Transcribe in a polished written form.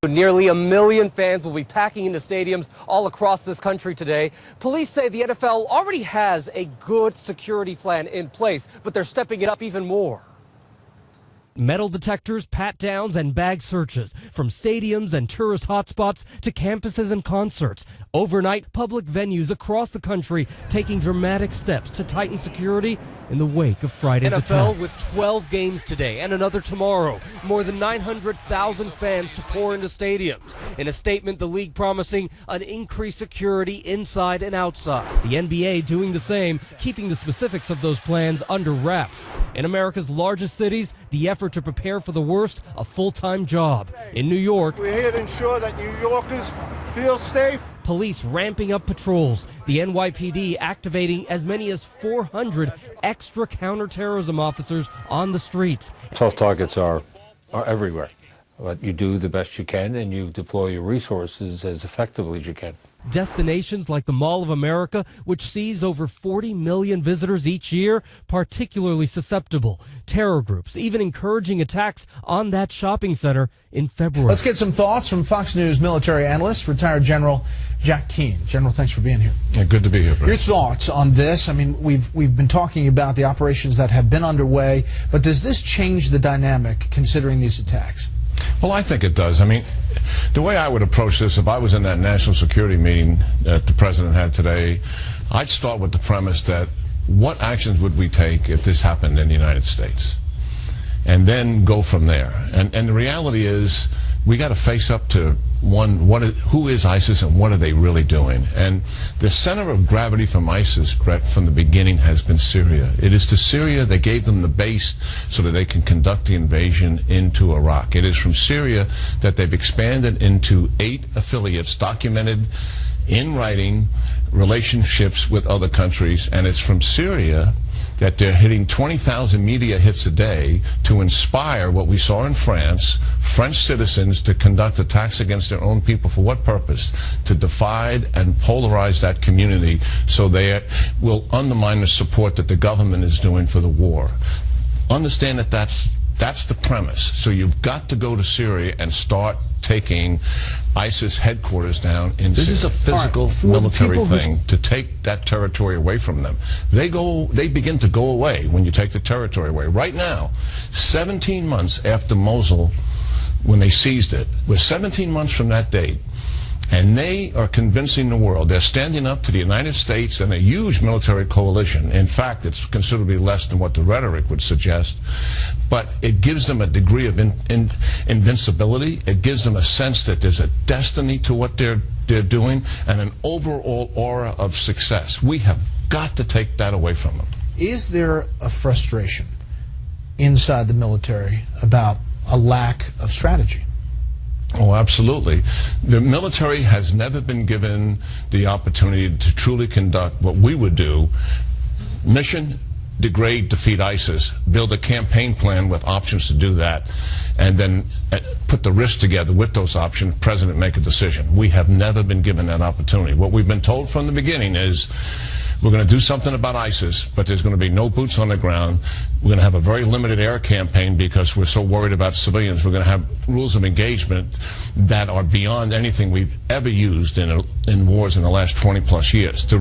Nearly 1 million fans will be packing into stadiums all across this country today. Police say the NFL already has a good security plan in place, but they're stepping it up even more. Metal detectors, pat-downs, and bag searches from stadiums and tourist hotspots to campuses and concerts. Overnight, public venues across the country taking dramatic steps to tighten security in the wake of Friday's NFL attacks. with 12 games today and another tomorrow. More than 900,000 fans to pour into stadiums. In a statement, the league promising an increased security inside and outside. The NBA doing the same, keeping the specifics of those plans under wraps. In America's largest cities, the effort to prepare for the worst, a full-time job. In New York, we're here to ensure that New Yorkers feel safe. Police ramping up patrols. The NYPD activating as many as 400 extra counterterrorism officers on the streets. Tough targets are everywhere, but you do the best you can and you deploy your resources as effectively as you can. Destinations like the Mall of America, which sees over 40 million visitors each year, particularly susceptible. Terror groups even encouraging attacks on that shopping center in February. Let's get some thoughts from Fox News military analyst, retired General Jack Keane. General, thanks for being here. Yeah, good to be here, Bruce. Your thoughts on this? I mean, we've been talking about the operations that have been underway, but does this change the dynamic considering these attacks? Well, I think it does. I mean, the way I would approach this, if I was in that national security meeting that the president had today, I'd start with the premise that what actions would we take if this happened in the United States? And then go from there. And the reality is, we got to face up to who is ISIS and what are they really doing? And the center of gravity from ISIS, Brett, from the beginning has been Syria. It is to Syria they gave them the base so that they can conduct the invasion into Iraq. It is from Syria that they've expanded into 8 affiliates, documented in writing, relationships with other countries, and it's from Syria that they're hitting 20,000 media hits a day to inspire what we saw in France, French citizens to conduct attacks against their own people. For what purpose? To divide and polarize that community so they will undermine the support that the government is doing for the war. Understand that that's the premise. So you've got to go to Syria and start taking ISIS headquarters down in Syria. This is a physical military thing to take that territory away from them. They begin to go away when you take the territory away. Right now, 17 months after Mosul, when they seized it, we're 17 months from that date, and they are convincing the world. They're standing up to the United States and a huge military coalition. In fact, it's considerably less than what the rhetoric would suggest. But it gives them a degree of invincibility. It gives them a sense that there's a destiny to what they're doing and an overall aura of success. We have got to take that away from them. Is there a frustration inside the military about a lack of strategy? Oh, absolutely. The military has never been given the opportunity to truly conduct what we would do: mission, degrade, defeat ISIS, build a campaign plan with options to do that, and then put the risk together with those options, president make a decision. We have never been given that opportunity. What we've been told from the beginning is, we're going to do something about ISIS, but there's going to be no boots on the ground. We're going to have a very limited air campaign because we're so worried about civilians. We're going to have rules of engagement that are beyond anything we've ever used in wars in the last 20-plus years. The